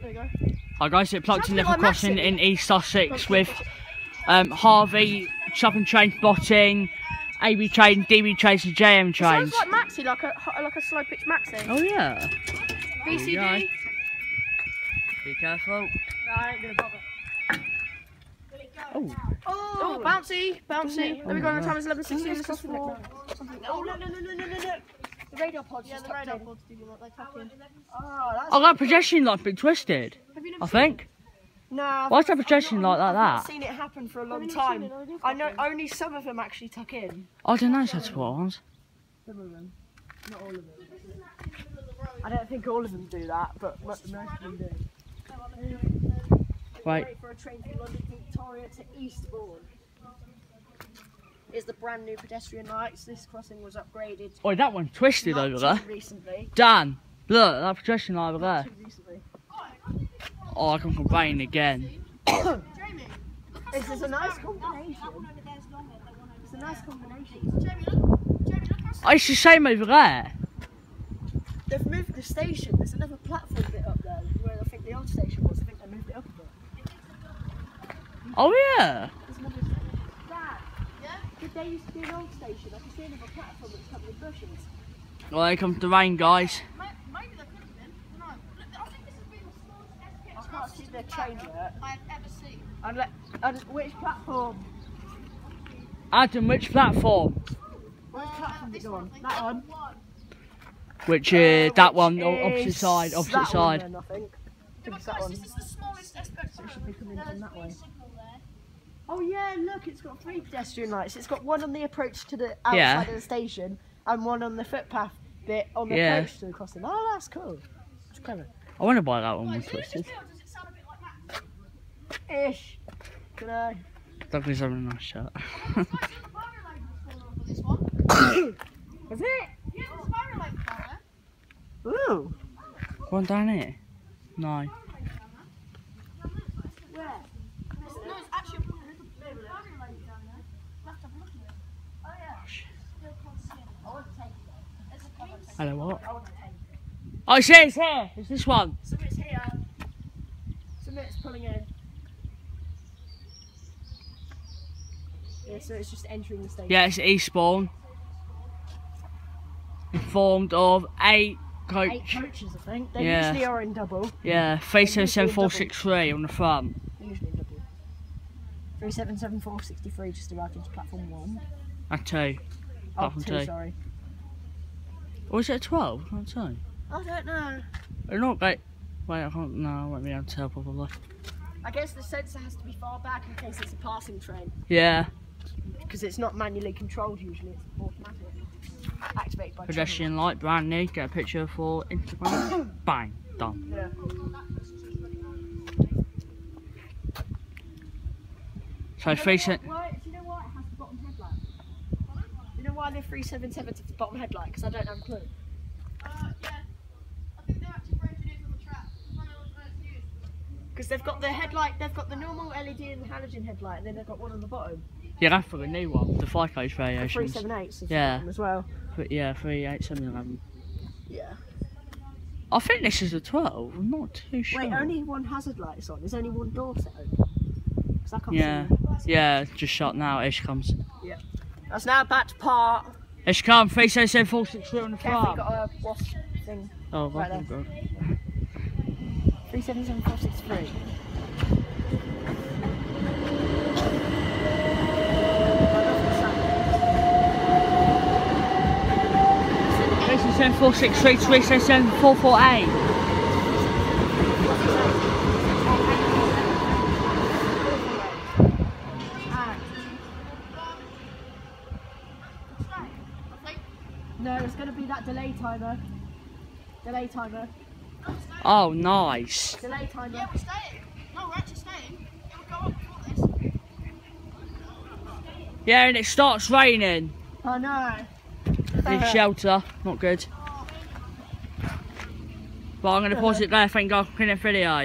There you go. Hi guys, it's Plumpton level crossing in East Sussex with Harvey, Chopping Train Botting, AB Train, DB Trains and JM Trains. It sounds like Maxi, like a slow pitch Maxi. Oh yeah. BCD. Be careful. No, I ain't gonna bother. Oh, bouncy. There we go, the time is 11:16. Let's crossing. Oh, no. The radar pods. Yeah, the radar pods do what they tuck in. Oh, that projection light's been twisted. I think. No. Why's that projection light like I've that? seen it happen for a long time. I know only some of them actually tuck in. I don't know that's what ones. Some of them. Not all of them. I don't think all of them do that, but most of them do. Wait. For a train from London Victoria to Eastbourne. Is the brand new pedestrian lights. This crossing was upgraded. Oh, that one's twisted over there. Recently. Dan, look, that projection light over there. Recently. Oh, I can complain again. This is a nice combination. It's a nice combination. Oh, it's the same over there. They've moved the station. There's another platform bit up there where I think the old station was. I think they moved it up a bit. Oh yeah. There's another. Dad, yeah? There used to be an old station. I can see another platform that's covered in bushes. Well, here comes the rain, guys. Maybe there could have been. I don't know. I think this has been the smallest SPX I can't see their train yet. I've ever seen. And which platform? Adam, which platform? Which platform did it go on? That one. Which is that one, Which opposite is side, opposite that side. One then, I think. Yeah, It's that one. this is the smallest SPX. So it should be coming from that way. Oh yeah, look, it's got 3 pedestrian lights. It's got one on the approach to the outside of the station and one on the footpath bit on the approach to the crossing. Oh, that's cool. That's clever. I wonder why that one was twisted. Does it sound a bit like that? Ish. Good eye. Douglas having a nice shot. This one. Was it? Yeah, there's a viral label down there. Ooh. One down here? No. Where? No, it's actually a viral label down there. We'll have to have a look at it. Oh yeah. Still can't see it. I want to take it. There's a green sign. Hello, what? I want to take it. Oh, it's here, it's here. It's this one. Something's here. Something's pulling in. Yeah, so it's just entering the station. Yeah, it's Eastbourne. Informed of 8 coach. 8 coaches, I think. They usually are in double. Yeah, 377463 on the front. They're usually in double. 377463 just arrived into platform 1. And 2. Oh, Platform 2, sorry. Or is it 12? I can't tell. I don't know. They're not great. Wait, I can't. No, I won't be able to tell probably. I guess the sensor has to be far back in case it's a passing train. Yeah. Because it's not manually controlled usually, it's automatic. Activated by Pedestrian light, brand new. Get a picture for Instagram. Bang. Done. Yeah. So 3 cent. Do you know why it has the bottom headlight? Do you know why the 377 has the bottom headlight? Because I don't have a clue. Yeah. I think they're actually for engineers on the track. I don't know what it's used. Because they've got the headlight, they've got the normal LED and the halogen headlight, and then they've got one on the bottom. Yeah, that's for the new one. The 5 coach The variations. 378s Yeah. as well. But yeah, 38711. Yeah. I think this is a 12. I'm not too sure. Wait, only one hazard light is on. There's only one door set open. Because I can't Yeah. see. Yeah, just shot now. Here she comes. Yeah. That's now back to part. Here she comes. 377463 on the Carefully front. got a wasp thing. Oh, right that's there. good. 377463. This is 7463, 377448. No, it's going to be that delay timer. Delay timer. Oh, nice. Delay timer. Yeah, we're staying. No, we're actually staying. It would go up before this. Yeah, and it starts raining. Oh no. This shelter, not good. But I'm going to pause it there. Thank God for cleaning the video.